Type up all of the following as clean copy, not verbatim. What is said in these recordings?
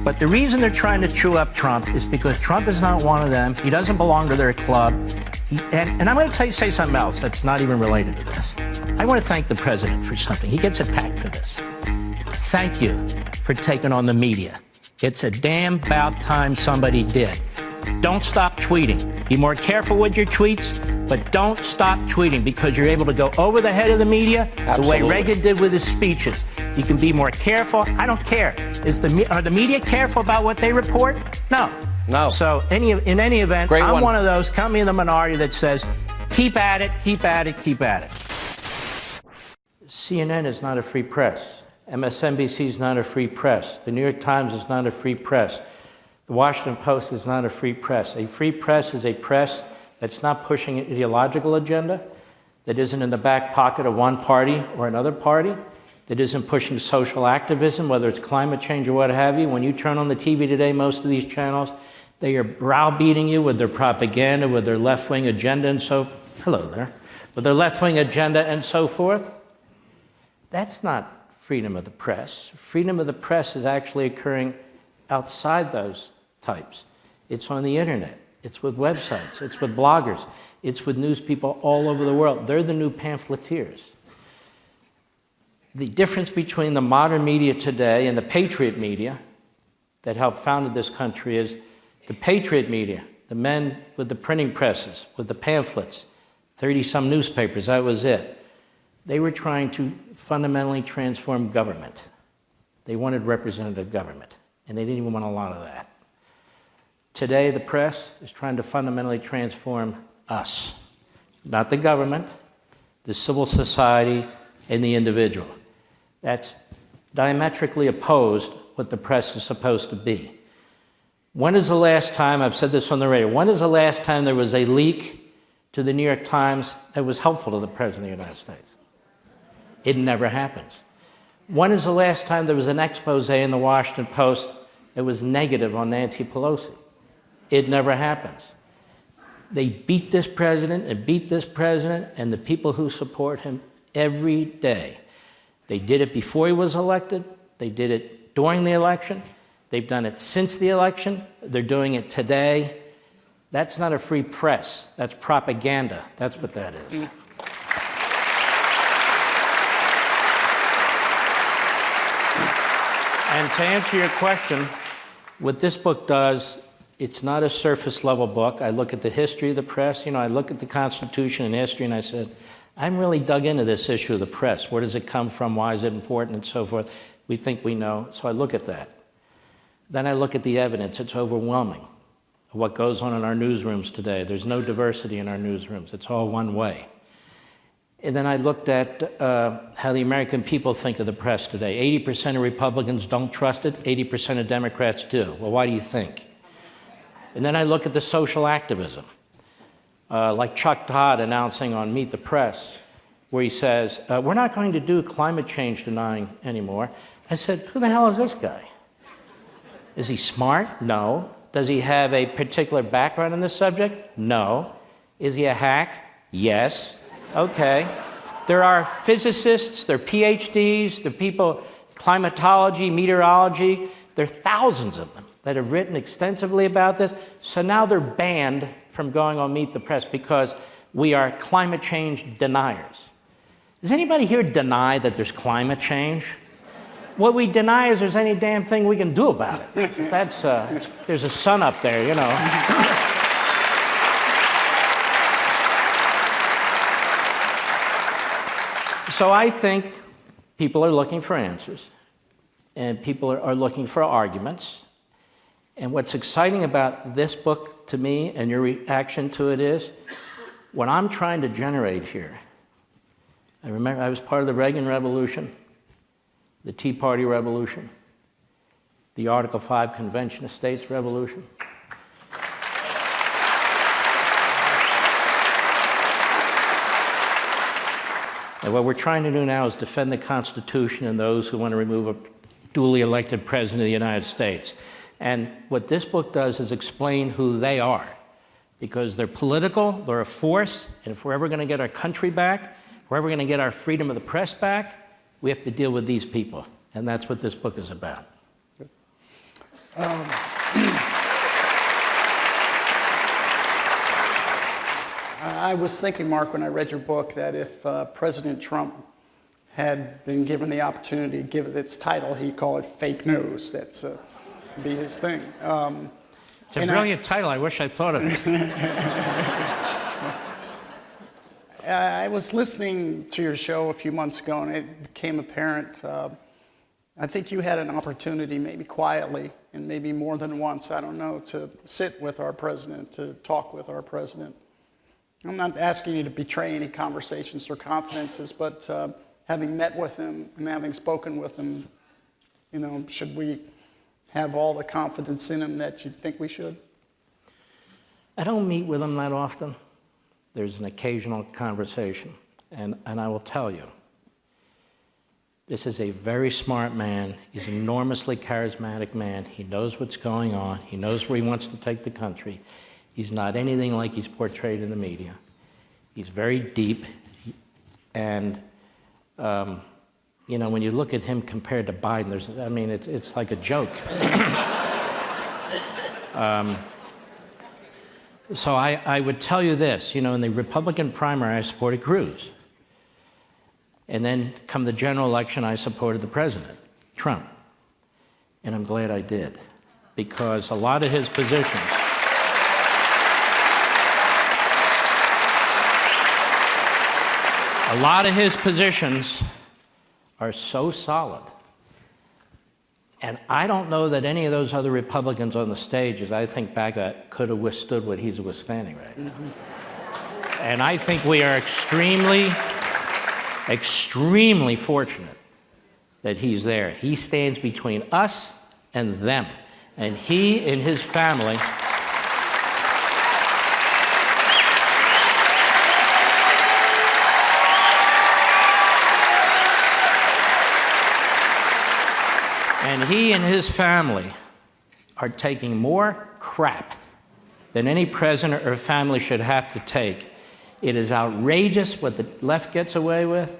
But the reason they're trying to chew up Trump is because Trump is not one of them. He doesn't belong to their club. And I'm going to say something else that's not even related to this. I want to thank the president for something. He gets attacked for this. Thank you for taking on the media. It's a damn about time somebody did. Don't stop tweeting. Be more careful with your tweets, but don't stop tweeting because you're able to go over the head of the media. Absolutely. The way Reagan did with his speeches. You can be more careful. I don't care. Are the media careful about what they report? No. No. So in any event, I'm one of those, count me in the minority that says, keep at it, keep at it, keep at it. CNN is not a free press. MSNBC is not a free press. The New York Times is not a free press. The Washington Post is not a free press. A free press is a press that's not pushing an ideological agenda, that isn't in the back pocket of one party or another party, that isn't pushing social activism, whether it's climate change or what have you. When you turn on the TV today, most of these channels, they are browbeating you with their propaganda, with their left-wing agenda and so, hello there, with their left-wing agenda and so forth. That's not freedom of the press. Freedom of the press is actually occurring outside those types. It's on the internet. It's with websites. It's with bloggers. It's with news people all over the world. They're the new pamphleteers. The difference between the modern media today and the patriot media that helped founded this country is the patriot media, the men with the printing presses, with the pamphlets, 30-some newspapers, that was it. They were trying to fundamentally transform government. They wanted representative government, and they didn't even want a lot of that. Today, the press is trying to fundamentally transform us, not the government, the civil society, and the individual. That's diametrically opposed what the press is supposed to be. When is the last time, I've said this on the radio, when is the last time there was a leak to the New York Times that was helpful to the President of the United States? It never happens. When is the last time there was an expose in the Washington Post that was negative on Nancy Pelosi? It never happens. They beat this president and beat this president and the people who support him every day. They did it before he was elected. They did it during the election. They've done it since the election. They're doing it today. That's not a free press. That's propaganda. That's what that is. And to answer your question, what this book does, it's not a surface level book. I look at the history of the press. I look at the Constitution and history, and I said, I'm really dug into this issue of the press. Where does it come from? Why is it important? And so forth. We think we know. So I look at that. Then I look at the evidence. It's overwhelming of what goes on in our newsrooms today. There's no diversity in our newsrooms. It's all one way. And then I looked at how the American people think of the press today. 80% of Republicans don't trust it. 80% of Democrats do. Well, why do you think? And then I look at the social activism, like Chuck Todd announcing on Meet the Press, where he says, we're not going to do climate change denying anymore. I said, who the hell is this guy? Is he smart? No. Does he have a particular background in this subject? No. Is he a hack? Yes. Okay. There are physicists, there are PhDs, there are people, climatology, meteorology, there are thousands of them that have written extensively about this. So now they're banned from going on Meet the Press because we are climate change deniers. Does anybody here deny that there's climate change? What we deny is there's any damn thing we can do about it. That's, there's a sun up there, So I think people are looking for answers, and people are looking for arguments. And what's exciting about this book to me and your reaction to it is, what I'm trying to generate here, I remember I was part of the Reagan Revolution, the Tea Party Revolution, the Article 5 Convention of States Revolution. And what we're trying to do now is defend the Constitution and those who want to remove a duly elected president of the United States. And what this book does is explain who they are, because they're political, they're a force, and if we're ever going to get our country back, if we're ever going to get our freedom of the press back, we have to deal with these people. And that's what this book is about. I was thinking, Mark, when I read your book, that if President Trump had been given the opportunity to give it its title, he'd call it Fake News. That's be his thing. It's a brilliant title. I wish I thought of it. I was listening to your show a few months ago, and it became apparent. I think you had an opportunity, maybe quietly, and maybe more than once, I don't know, to sit with our president, to talk with our president. I'm not asking you to betray any conversations or confidences, but having met with him and having spoken with him, you know, should we have all the confidence in him that you think we should? I don't meet with him that often. There's an occasional conversation. And I will tell you, this is a very smart man. He's an enormously charismatic man. He knows what's going on. He knows where he wants to take the country. He's not anything like he's portrayed in the media. He's very deep. And, you know, when you look at him compared to Biden, it's like a joke. So I would tell you this, you know, in the Republican primary, I supported Cruz. And then come the general election, I supported the president, Trump. And I'm glad I did, because a lot of his positions, are so solid. And I don't know that any of those other Republicans on the stage, as I think back, could have withstood what he's withstanding right now. Mm-hmm. And I think we are extremely fortunate that he's there. He stands between us and them. And he and his family are taking more crap than any president or family should have to take. It is outrageous what the left gets away with,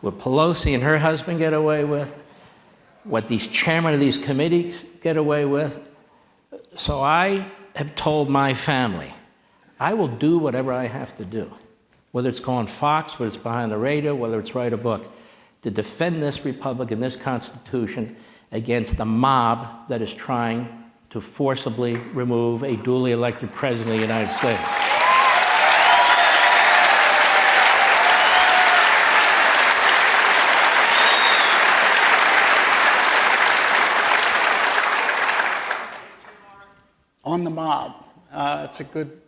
what Pelosi and her husband get away with, what these chairmen of these committees get away with. So I have told my family, I will do whatever I have to do, whether it's go on Fox, whether it's behind the radio, whether it's write a book, to defend this republic and this Constitution against the mob that is trying to forcibly remove a duly elected president of the United States. On the mob, it's a good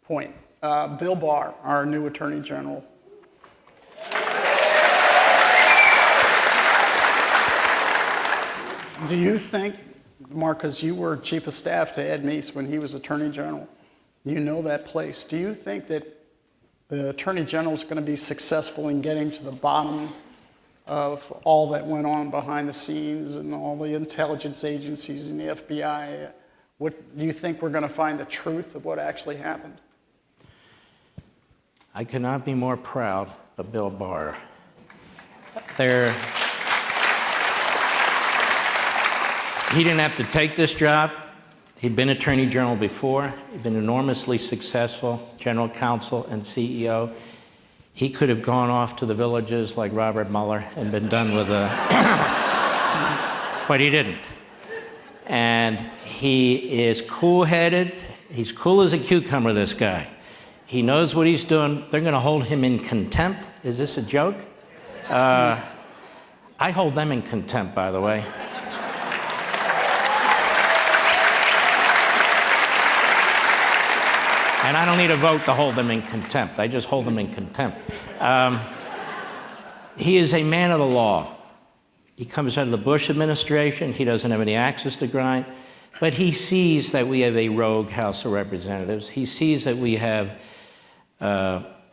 point. Bill Barr, our new Attorney General. Do you think, Marcus, you were Chief of Staff to Ed Meese when he was Attorney General. You know that place. Do you think that the Attorney General is going to be successful in getting to the bottom of all that went on behind the scenes and all the intelligence agencies and the FBI? What do you think we're going to find the truth of what actually happened? I could not be more proud of Bill Barr. He didn't have to take this job. He'd been Attorney General before. He'd been enormously successful, General Counsel and CEO. He could have gone off to the villages like Robert Mueller and been done with a... But he didn't. And he is cool-headed. He's cool as a cucumber, this guy. He knows what he's doing. They're going to hold him in contempt. Is this a joke? I hold them in contempt, by the way. And I don't need a vote to hold them in contempt. I just hold them in contempt. He is a man of the law. He comes out of the Bush administration. He doesn't have any access to grind. But he sees that we have a rogue House of Representatives. He sees that we have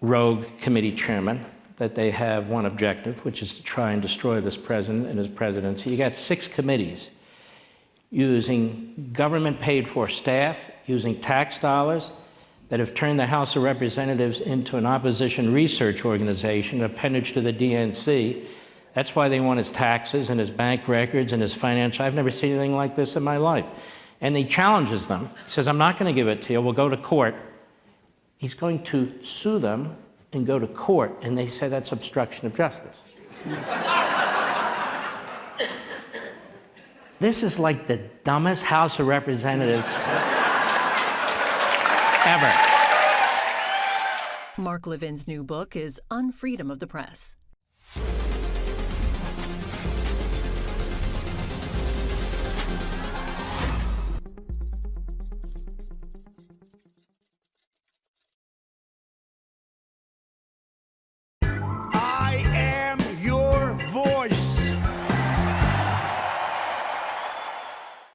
rogue committee chairmen, that they have one objective, which is to try and destroy this president and his presidency. You got 6 committees using government-paid-for staff, using tax dollars, that have turned the House of Representatives into an opposition research organization, an appendage to the DNC, That's why they want his taxes and his bank records and his financial. I've never seen anything like this in my life. And he challenges them. He says, I'm not going to give it to you. We'll go to court. He's going to sue them and go to court. And they say that's obstruction of justice. This is like the dumbest House of Representatives ever. Mark Levin's new book is On Freedom of the Press.